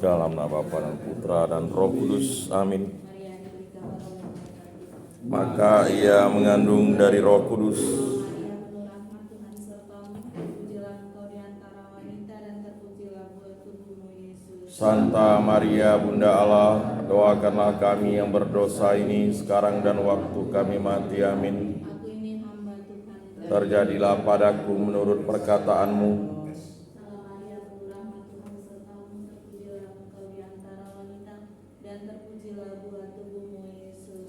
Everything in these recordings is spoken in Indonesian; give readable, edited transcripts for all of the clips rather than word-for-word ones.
Dalam nama Bapa dan Putra dan Roh Kudus, amin. Maka ia mengandung dari Roh Kudus. Santa Maria Bunda Allah, doakanlah kami yang berdosa ini sekarang dan waktu kami mati, amin. Terjadilah padaku menurut perkataanmu.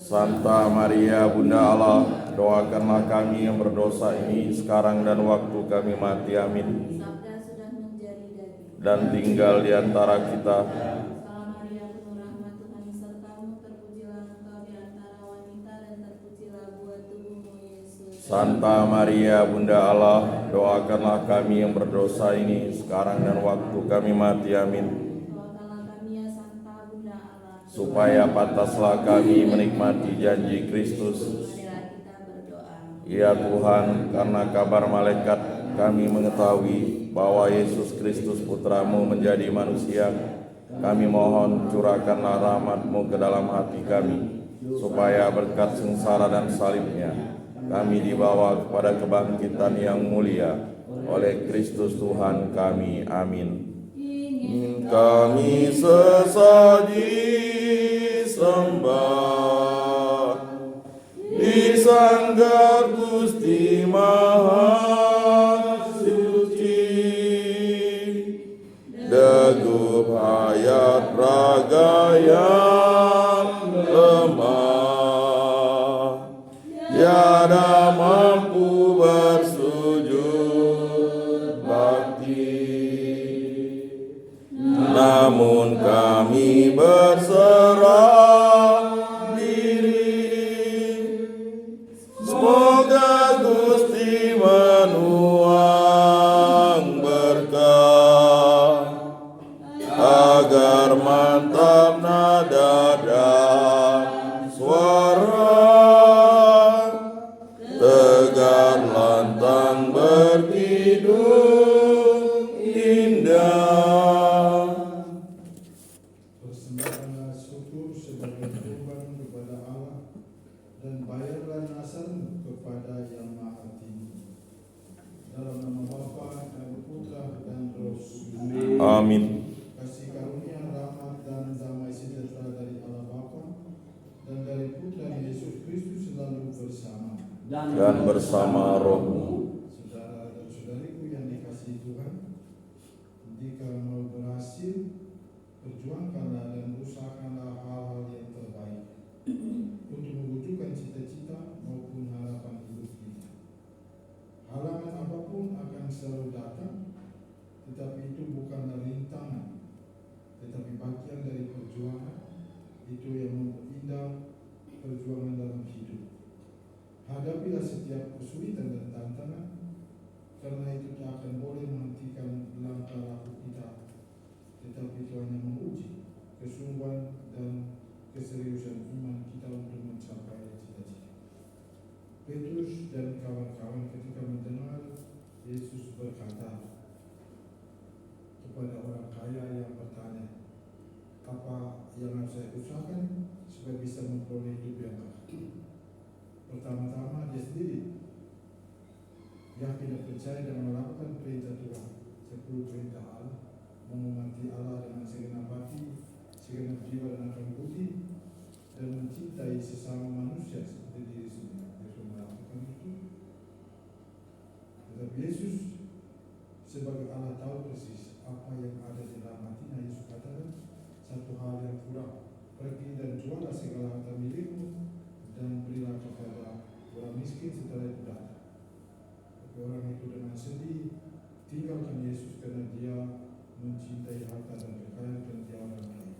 Santa Maria Bunda Allah, doakanlah kami yang berdosa ini sekarang dan waktu kami mati, amin. Dan tinggal di antara kita. Santa Maria Bunda Allah, doakanlah kami yang berdosa ini sekarang dan waktu kami mati, amin. Supaya pantaslah kami menikmati janji Kristus. Ya Tuhan, karena kabar malaikat kami mengetahui bahwa Yesus Kristus Putramu menjadi manusia. Kami mohon curahkanlah rahmat-Mu ke dalam hati kami, supaya berkat sengsara dan salibnya kami dibawa kepada kebangkitan yang mulia oleh Kristus Tuhan kami, amin. Kami sesaji sembah di sanggar Gusti Maha Suci, degup hayat raga yang lemah, tiada mampu bersujud bakti. Namun kami berserah diri, semoga Gusti menuang berkah, agar mantap nada dan suara, tegar lantang berkidung indah. Amin. Kasih karunia, rahmat dan damai sejahtera dari Allah Bapa dan dari Putra Yesus Kristus selalu bersama dan bersama rohmu. Saudara dan saudariku yang dikasihi Tuhan, jika mau berhasil, perjuangkanlah dan usahakanlah hal-hal yang terbaik untuk mewujudkan cita-cita maupun harapan hidup kita. Halangan apapun akan selalu datang, tetapi itu bukanlah rintangan, tetapi bagian dari perjuangan. Itu yang memperindah perjuangan dalam hidup. Hadapilah setiap kesulitan dan tantangan, karena itu tak akan boleh menghentikan langkah laku kita, tetapi itu hanya menguji kesungguhan dan keseriusan iman kita untuk mencapai cita-cita. Petrus dan kawan-kawan ketika mendengar Yesus berkata kepada orang kaya yang bertanya, apa yang harus saya usahakan supaya bisa memperoleh hidup yang kekal? Pertama-tama dia sendiri yakin dan percaya dengan melakukan perintah Tuhan, 10 perintah Allah, menghormati Allah dengan segenap hati, segenap jiwa dan akal budi, dan mencintai sesama manusia seperti diri sendiri. Dia melakukan itu. Tetapi Yesus sebagai Allah tahu persis apa yang ada di dalam hatinya. Yesus katakan, satu hal yang kurang, pergi dan jualah segala harta milikmu dan berilah kepada orang miskin, setelah itu datang. Tapi orang itu dengan sedih tinggalkan Yesus karena dia mencintai harta dan kekayaan dan dia orang kaya.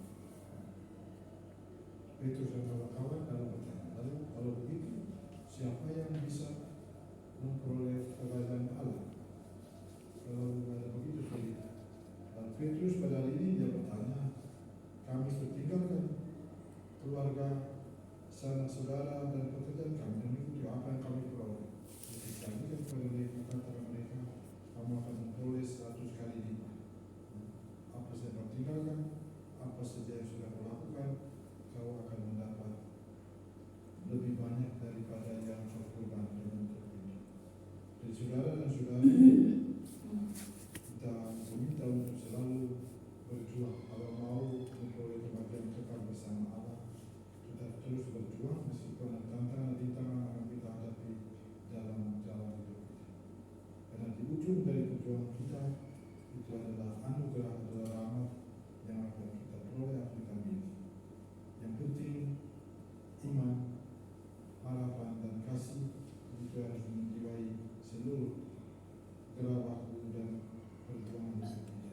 Petrus dan kawan-kawan lalu bertanya, lalu kalau siapa yang bisa memperoleh kerajaan Allah? Kalau ada begitu sulit. Dan Petrus pada hari ini dia bertanya, kami tinggalkan keluarga, sanak saudara dan pekerjaan kami dan mengikuti apa yang kami peroleh. Ketika kepada mereka, kata mereka, kamu akan memperoleh 100 kali lipat. Apa saja kau tinggalkan, apa saja yang sudah kau lakukan, kau akan mendapat lebih banyak daripada yang kau korbankan untuk itu. Jadi saudara dan saudari, kita meminta untuk selalu berjuang. Kalau mau memperoleh kebahagiaan kekal bersama Allah, kita terus berjuang meskipun ada tantangan-tantangan yang kita hadapi dalam jalan hidup kita. Karena di ujung dari perjuangan kita itu adalah anugerah, adalah rahmat yang akan kita peroleh, akan kita miliki. Yang penting iman, harapan dan kasih itu harus menjiwai seluruh gerak waktu dan perjuangan hidup kita.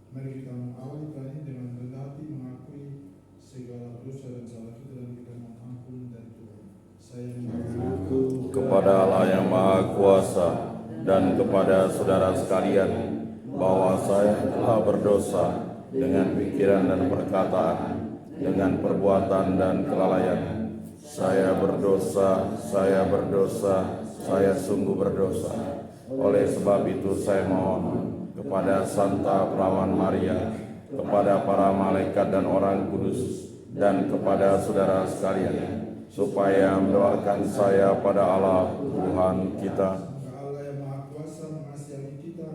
Mari kita mengawali ini dengan rendah hati mengakui segala dosa dan salah kita dan kita mohon ampun dari Tuhan. Saya mengaku kepada Allah yang Maha Kuasa dan kepada saudara sekalian bahwa saya telah berdosa dengan pikiran dan perkataan, dengan perbuatan dan kelalaian. Saya berdosa, saya sungguh berdosa. Oleh sebab itu saya mohon kepada Santa Perawan Maria, kepada para malaikat dan orang kudus, dan kepada saudara sekalian, supaya mendoakan saya pada Allah Tuhan kita. semoga Allah yang Maha Kuasa mengasihi kita,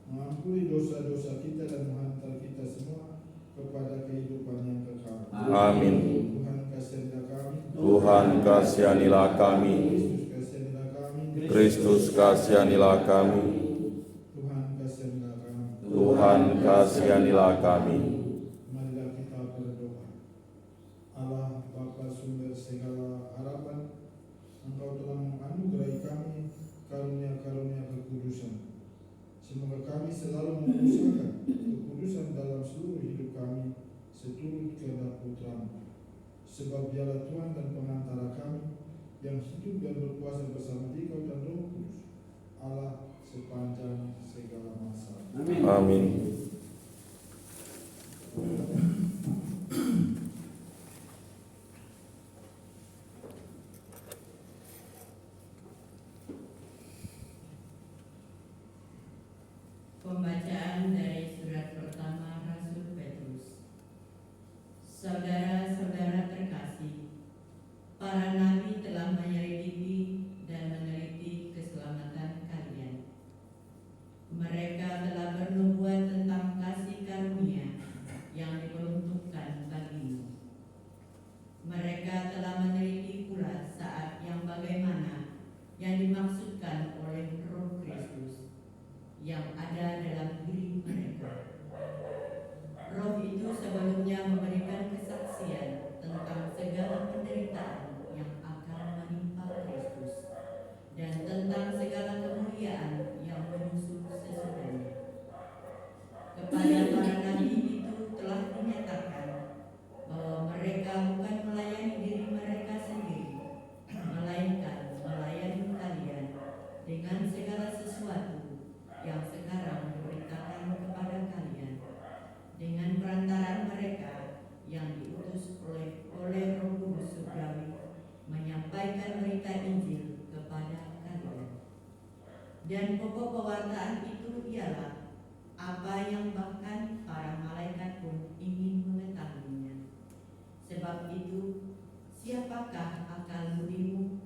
mengampuni dosa-dosa kita dan menghantar kita semua kepada kehidupan yang kekal. Amin. Tuhan kasihanilah kami. Tuhan kasihanilah kami. Kristus kasihanilah kami. Tuhan kasihanilah kami. Marilah kita berdoa. Allah Bapa sumber segala harapan, Engkau telah menganugerahi kami karunia-karunia kekudusan. Semoga kami selalu mengusahakan kekudusan dalam seluruh hidup kami seturut kehendak Putra-Mu. Sebab dialah Tuhan dan pengantara kami yang hidup dan berkuasa bersama Dikau dan Roh Kudus, Allah sepanjang segala masa. Amin. Pembacaan dari surat pertama Rasul Petrus. Saudara-saudara terkasih, para nabi telah menyelidiki dan meneliti keselamatan kalian. Mereka telah bernubuat tentang kasih karunia yang diperuntukkan bagimu. Mereka telah meneliti pula saat yang bagaimana yang dimaksudkan oleh Roh Kristus yang ada dalam diri mereka. Roh itu sebelumnya memberikan kesaksian tentang segala penderitaan yang akan menimpa Kristus dan tentang segala kemuliaan yang menyusul sesudahnya. Kepada para nabi itu telah dinyatakan bahwa mereka bukan melayani diri mereka sendiri, melainkan melayani kalian dengan segala sesuatu yang sekarang diberitakan kepada kalian dengan perantaraan mereka yang diutus oleh Roh Kudus Surgawi menyampaikan berita Injil kepada kalian. Dan pokok pewartaan itu ialah apa yang bahkan para malaikat pun ingin mengetahuinya. Sebab itu, siapakah akal budimu?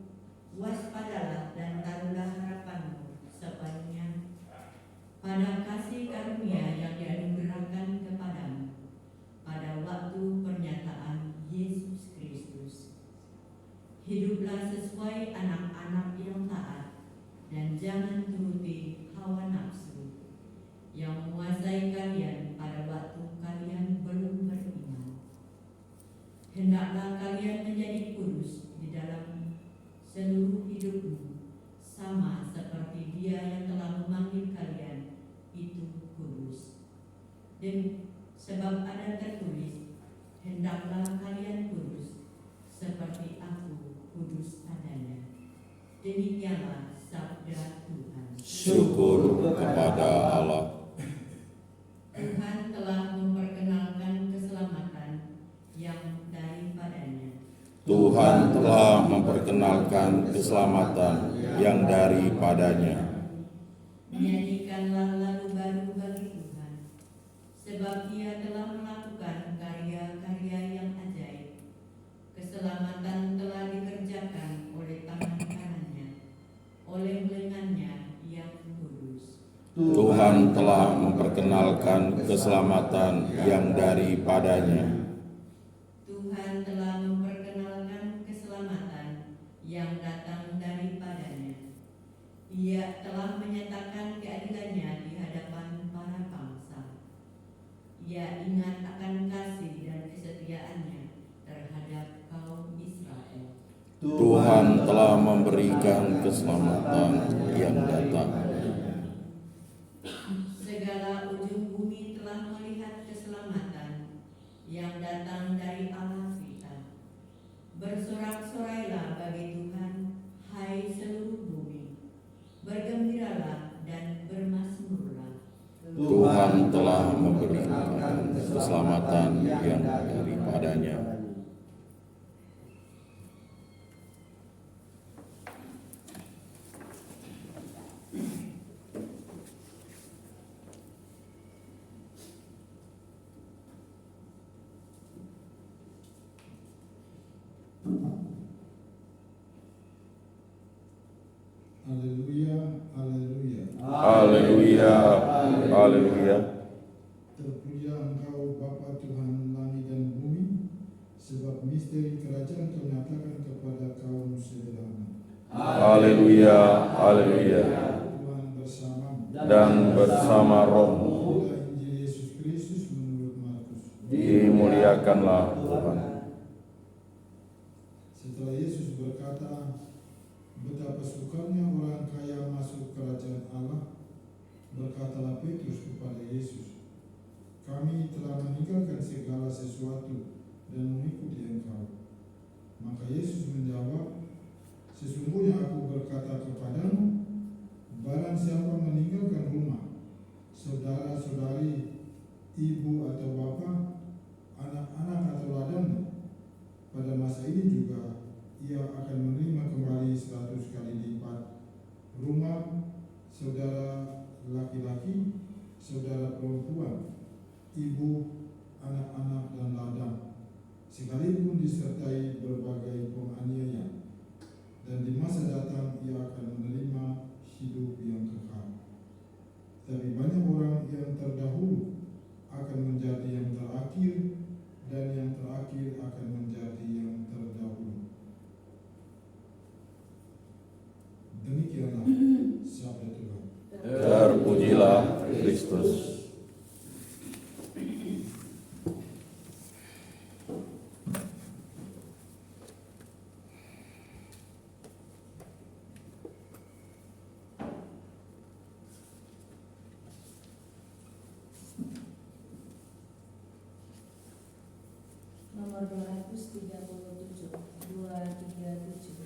Waspadalah dan taruhlah harapanmu sepenuhnya pada kasih karunia yang dianugerahkan kepadamu pada waktu pernyataan Yesus Kristus. Hiduplah sesuai anak-anak yang taat dan jangan turuti hawa nafsu yang menguasai kalian pada waktu kalian belum beriman. Hendaklah kalian menjadi kudus di dalam seluruh hidupmu, sama seperti Dia yang telah memanggil kalian itu kudus. Dan sebab ada tertulis, hendaklah kalian kudus seperti aku kudus adanya. Demikianlah sabda Tuhan. Syukur kepada Allah. Tuhan telah memperkenalkan keselamatan yang daripadanya. Tuhan telah memperkenalkan keselamatan yang daripadanya. Nyanyikanlah lagu baru bagi Tuhan, sebab Ia telah melakukan karya-karya yang ajaib. Keselamatan telah dikerjakan oleh tangan kanannya, oleh lengannya yang kudus. Tuhan telah memperkenalkan keselamatan yang daripadanya. Tuhan telah memperkenalkan keselamatan yang datang daripadanya. Ia telah menyatakan keadilannya di hadapan para bangsa. Ia ingat akan kasih dan kesetiaannya terhadap kaum Israel. Tuhan telah memberikan keselamatan yang datang. Segala ujung bumi telah melihat keselamatan yang datang dari Allah kita. Bersorak-sorailah bagi Tuhan, hai seluruh bumi. Bergembiralah dan bermasmurlah. Tuhan telah memberikan keselamatan yang daripadanya. Haleluya, haleluya. Haleluya, haleluya. Terpuja Engkau Bapa Tuhan langit dan bumi, sebab misteri kerajaan Kau nyatakan kepada kaum sederhana. Haleluya, haleluya. Tuhan bersamamu. Dan bersama rohmu, Inilah Injil Yesus Kristus menurut Markus. dimuliakanlah Tuhan. Setelah Yesus berkata, betapa sukarnya orang kaya masuk kerajaan Allah, berkatalah Petrus kepada Yesus, kami telah meninggalkan segala sesuatu dan mengikuti Engkau. Maka Yesus menjawab, sesungguhnya aku berkata kepadamu, barang siapa meninggalkan rumah, saudara-saudari, ibu atau bapa, anak-anak atau ladangnya, pada masa ini juga ia akan menerima kembali 100 kali lipat rumah, saudara laki-laki, saudara perempuan, ibu, anak-anak dan ladang, sekalipun disertai berbagai penganiayaan. Dan di masa datang ia akan menerima hidup yang kekal. Tapi banyak orang yang terdahulu akan menjadi yang terakhir, dan yang terakhir akan menjadi yang terdahulu. Demikianlah sabda Tuhan. Terpujilah Kristus. Nomor 237, 237.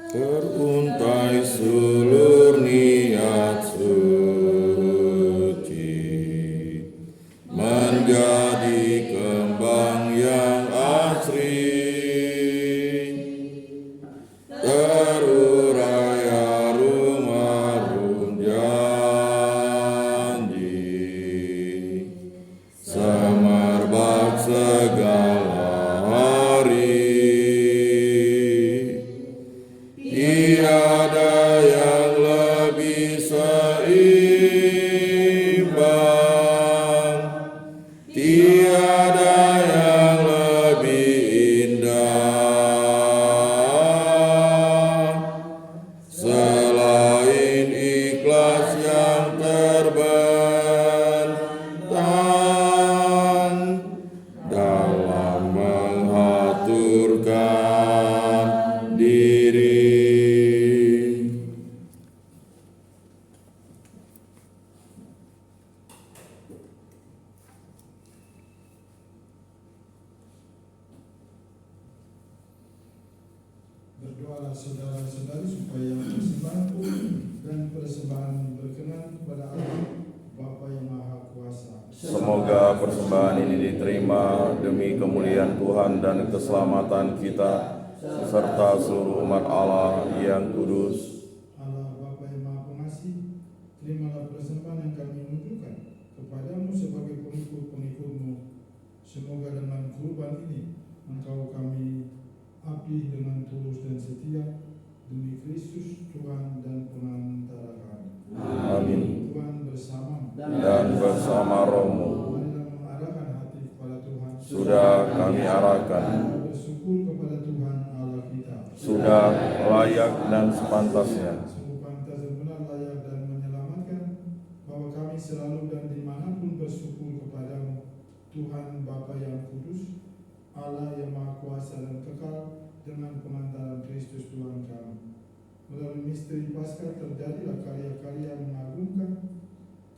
Teruntai seluruh niat suci, menjadi kembang yang asri, terurai harum janji, semerbak segala hari. Tiada yang lebih seimbang, Doalah saudara-saudari supaya persembahanku dan persembahan berkenan kepada Allah Bapa yang Maha Kuasa. Semoga persembahan ini diterima demi kemuliaan Tuhan dan keselamatan kita serta seluruh umat Allah yang kudus. Allah Bapa yang Maha Pengasih, terimalah persembahan yang kami unjukkan kepadamu sebagai pengikut-pengikutmu. Semoga dengan kurban ini Engkau kami abdi dengan tulus dan setia demi Kristus Tuhan dan pengantara kami. Amin. Tuhan bersama Dan bersama rohmu marilah mengarahkan hati kepada Tuhan. sudah kami arahkan, Kita bersyukur kepada Tuhan Allah kita. sudah layak dan sepantasnya. Sungguh pantas dan benar, layak dan menyelamatkan, bahwa kami selalu dan dimanapun bersyukur kepadamu, Tuhan Bapa yang kudus, Allah yang Maha Kuasa dan kekal, dengan pengantaran Kristus Tuhan kami. Melalui misteri Paskah terjadilah karya-karya mengagumkan.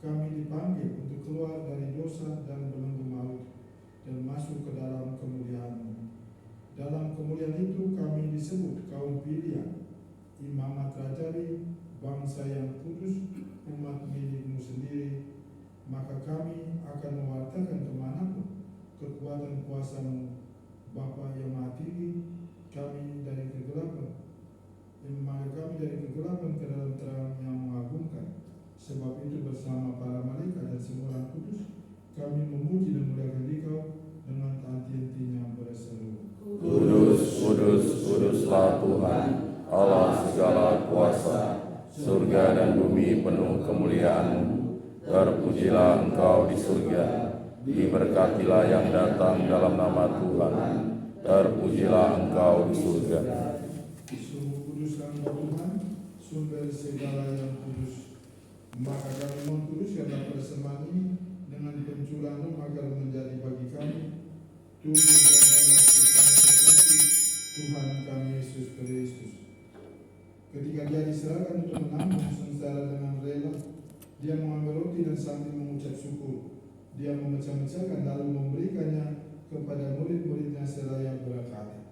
Kami dipanggil untuk keluar dari dosa dan belenggu maut dan masuk ke dalam kemuliaan-Mu. Dalam kemuliaan itu kami disebut kaum pilihan, imamat rajani, bangsa yang kudus, umat milik-Mu sendiri. Maka kami akan mewartakan kemanapun kekuatan kuasa-Mu, Bapa yang Maha Tinggi, kami dari kegelapan, yang memanggil kami dari kegelapan ke dalam terang yang mengagumkan. Sebab itu bersama para malaikat dan semua orang kudus, kami memuji dan memuliakan Dikau dengan henti-hentinya berseru. Kudus, kudus, kuduslah Tuhan, Allah segala kuasa, surga dan bumi penuh kemuliaan-Mu. Terpujilah Engkau di surga, diberkatilah yang datang dalam nama Tuhan. Terpujilah Engkau di surga. Sungguh kuduslah Engkau Tuhan, sumber segala yang kudus. Maka kami mengkuduskanlah persembahan ini dengan pencurahan agar menjadi bagi kami tubuh dan darah kekasih Tuhan kami Yesus Kristus. Ketika Dia diserahkan untuk menanggung sengsara dengan rela, Dia mengambil roti dan sambil mengucap syukur, Dia memecah-mecahkan lalu memberikannya kepada murid-muridnya seraya berkata,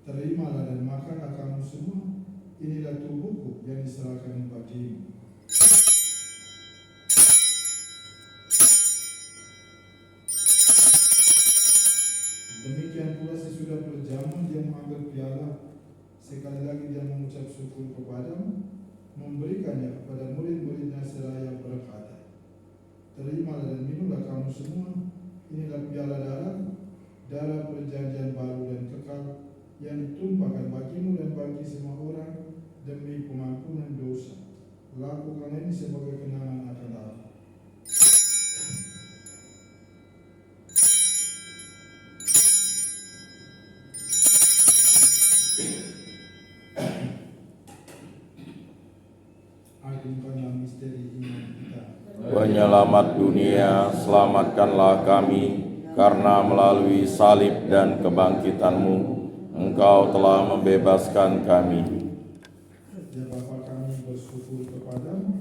"Terimalah dan makanlah kamu semua, inilah tubuhku yang diserahkan bagimu." Demikian pula sesudah berjamuan Dia mengambil piala, sekali lagi Dia mengucap syukur kepadamu, memberikannya kepada murid-muridnya seraya berkata, "Terimalah dan minumlah kamu semua, inilah piala darahku, darah perjanjian baru dan kekal, yang ditumpahkan bagimu dan bagi semua orang demi pengampunan dosa. Lakukan ini sebagai kenangan akan aku." Agungkanlah misteri iman kita. Penyelamat dunia, selamatkanlah kami, karena melalui salib dan kebangkitan-Mu, Engkau telah membebaskan kami. Ya Bapa, kami bersyukur kepadamu,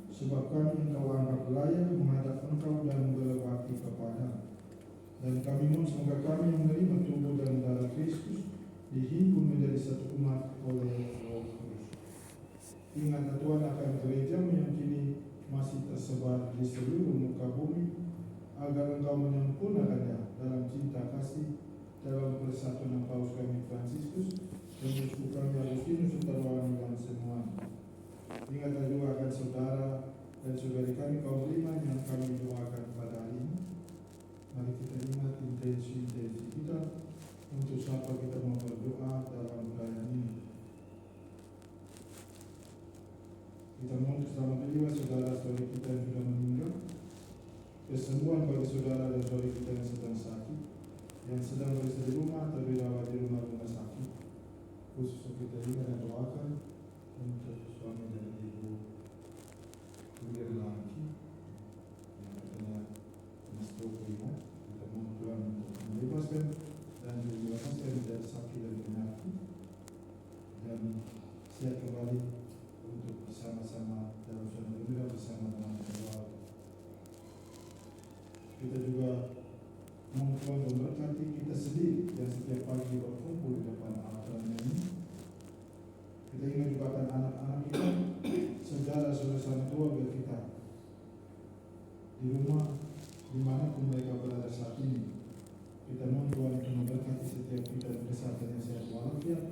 sebab kami Engkau anggap layak menghadap Engkau dan berbakti kepadamu. Dan kami mohon semoga kami yang menerima tubuh dan darah Kristus dihimpun menjadi satu umat oleh Roh Kudus. Ingatlah Tuhan akan gereja-Mu yang kini masih tersebar di seluruh muka bumi, agar Engkau menyempurnakannya dalam cinta kasih, dalam persatuan Paus kami Fransiskus dan uskup kami Agustinus serta rohani dan semua. Ingatlah juga akan saudara dan saudari kami kaum beriman yang kami doakan pada hari ini. Mari kita ingat intensi kita untuk siapa kita mau berdoa dalam perayaan ini. Kita mohon keselamatan jiwa saudara-saudari kita yang sudah meninggal, kesembuhan bagi saudara dan saudari kita yang sedang sakit, yang sedang berada di rumah atau dirawat di rumah-rumah sakit. Khusus kita ingat dan doakan untuk suami dan ibu kuliah laki yang katanya stroke ringan. Kita mohon Tuhan untuk membebaskan dan dilepaskan dari sakit dan penyakit dan siap kembali untuk bersama-sama dalam suatu gembira bersama dengan keluarga. Kita juga mohon Tuhan memberkati kita sendiri yang setiap pagi berkumpul di depan altar ini, Kita ingin juga akan anak-anak kita, saudara-saudara keluarga kita di rumah dimanapun mereka berada saat ini. Kita mohon Tuhan untuk memberkati setiap kita kesehatan yang sehat walafiat,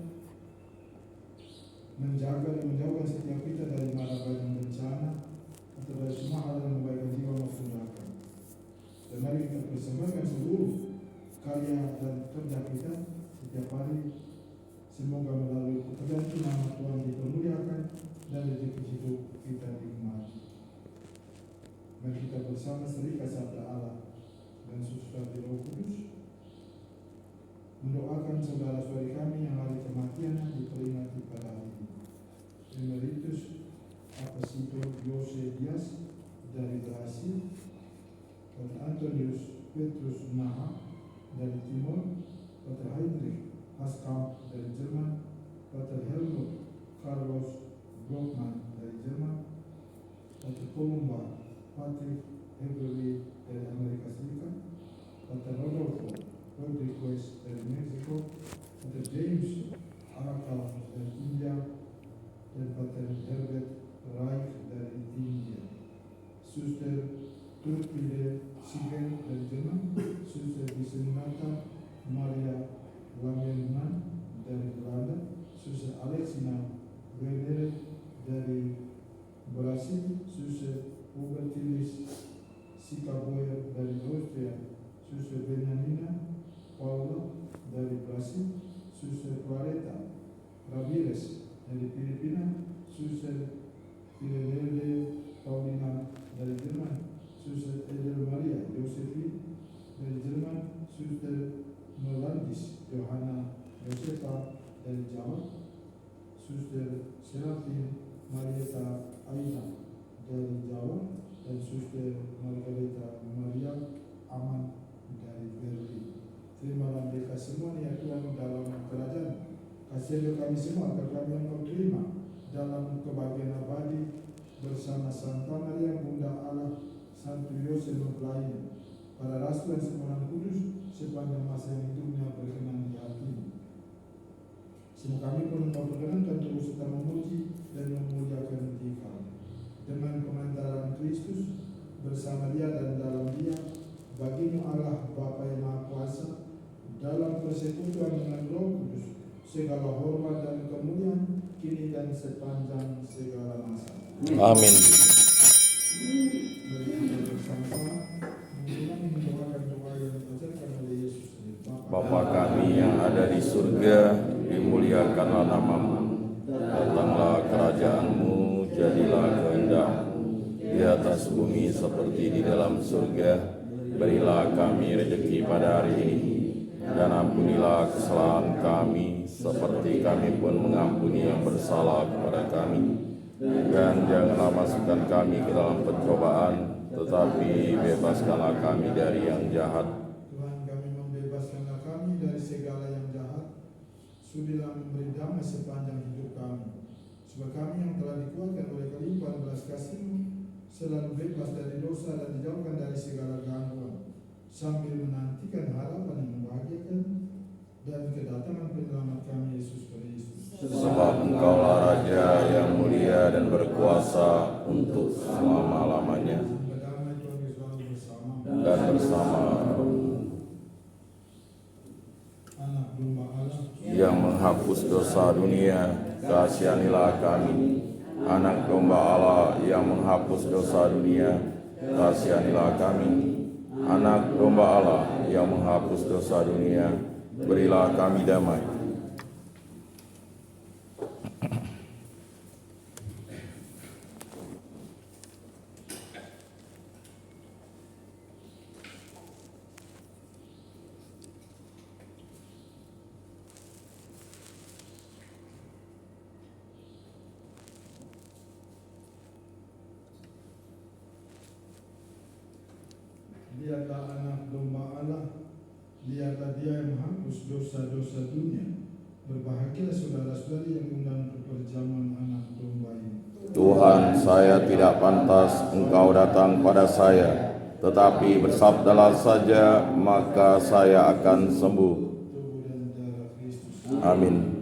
menjaga dan menjauhkan setiap kita dari mara bahaya bencana atau dari semua hal yang membahayakan jiwa maupun neraka. Dan mari kita persembahkan seluruh karya dan kerja kita setiap hari, semoga melalui pekerjaan itu nama Tuhan dipermuliakan dan rezeki hidup kita dinikmati. Mari kita bersama serikat sabda Allah dan susurati Roh Kudus mendoakan saudara-saudari kami yang hari kematiannya diperingati pada hari ini. Emeritus Apostol Yose Dias dari Brasil, Dr. Antonius Petrus Naha dari Timur, Dr. Heinrich Haskamp dari Jerman, Dr. Helmut Carlos Blockman dari Jerman, Dr. Columba Patrick Everly dari Amerika Serikat, Dr. Rodolfo Rodriguez dari Meksiko, Dr. James Arakal dari India, dan Dr. Herbert Reich dari India, Suster Turpide Sigen dari Jerman, Suster Disenata Maria Lamenman dari Belanda, Suster Alexina Venere dari Brasil, Suster Hubertilis Sikaboyer dari Austria, Suster Benjamina Paula dari Brasil, Suster Clareta Ramirez dari Filipina, Suster Filelele Paulina dari Jerman, Suster Edel Maria Josephine dari Jerman, Suster Nolandis Johanna Josefa dari Jawa, Suster Serafin Marieta Aina dari Jawa, dan Suster Margareta Maria Aman dari Berlin. Terimalah mereka semua ya Tuhan dalam kerajaan. Kasihi kami semua agar kami Engkau terima dalam kebahagiaan abadi bersama Santa Maria Bunda Allah, Santo Yosef mempelainya, para rasul dan semua kudus sepanjang masa yang hidupnya berkenan di hatimu. Semoga kami pun Engkau perkenankan terus serta memuji dan memuliakan Dikau dengan pengantaran Kristus bersama Dia dan dalam Dia, bagimu Allah Bapa yang Maha Kuasa, dalam persekutuan dengan Roh Kudus, segala hormat dan kemuliaan kini dan sepanjang segala masa. Amin. Mari kita bersama-sama mengulangi mendoakan doa yang diajarkan oleh Yesus. Bapa kami yang ada di surga, dimuliakanlah namamu. Datanglah kerajaanmu, jadilah kehendakmu di atas bumi seperti di dalam surga. Berilah kami rezeki pada hari ini, dan ampunilah kesalahan kami seperti kami pun mengampuni yang bersalah kepada kami. Dan janganlah masukkan kami ke dalam pencobaan, tetapi bebaskanlah kami dari yang jahat. Tuhan, kami membebaskanlah kami dari segala yang jahat. Sudilah memberi damai sepanjang hidup kami, sebab kami yang telah dikuatkan oleh kelimpahan belas kasih-Mu selalu bebas dari dosa dan dijauhkan dari segala gangguan, sambil menantikan harapan yang membahagiakan dan kedatangan penyelamat kami Yesus Kristus. Sebab Engkaulah Raja yang mulia dan berkuasa untuk selama-lamanya, Berdamai Tuhan Yesus selalu bersama. dan bersama Anak domba Allah yang menghapus dosa dunia, kasihanilah kami. Anak domba Allah yang menghapus dosa dunia, kasihanilah kami. Anak domba Allah yang menghapus dosa dunia, berilah kami damai. Lihatlah anak domba Allah, lihatlah Dia yang menghapus dosa-dosa dunia. Berbahagialah saudara-saudari yang diundang untuk perjamuan anak domba ini. Tuhan, saya tidak pantas Engkau datang pada saya, tetapi bersabdalah saja, maka saya akan sembuh. Tubuh dan darah Kristus. Amin.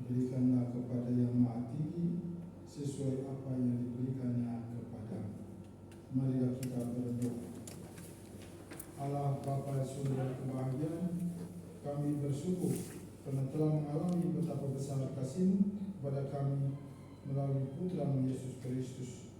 Berikanlah kepada yang maha tinggi sesuai apa yang diberikannya kepada. Marilah kita berdoa. Allah Bapa Surga kebahagiaan, kami bersyukur karena telah mengalami betapa besar kasih-Mu kepada kami melalui Putra-Mu Yesus Kristus.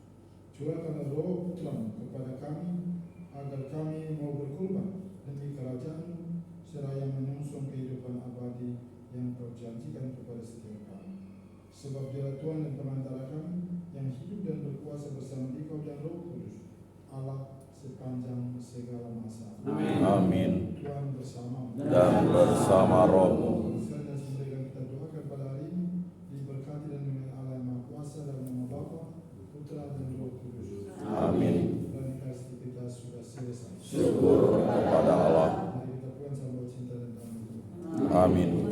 Curahkanlah Roh Putra-Mu kepada kami agar kami mau berkorban demi kerajaan-Mu seraya menyongsong kehidupan abadi yang Kau janjikan kepada setiap kami. Sebab Dialah Tuhan dan Perantara kami yang hidup dan berkuasa bersama Dikau dan Roh Kudus, Allah sepanjang segala masa. Amin. Tuhan bersama Dan bersama rohmu. dan semoga kita doakan pada hari ini diberkati dan dengan Allah yang Maha Kuasa dalam nama Bapa, Putra dan Roh Kudus. Amin. Dan kasih kita sudah selesai. Syukur kepada Allah. Mari kita pulang sambil cinta dan damai Tuhan. Amin.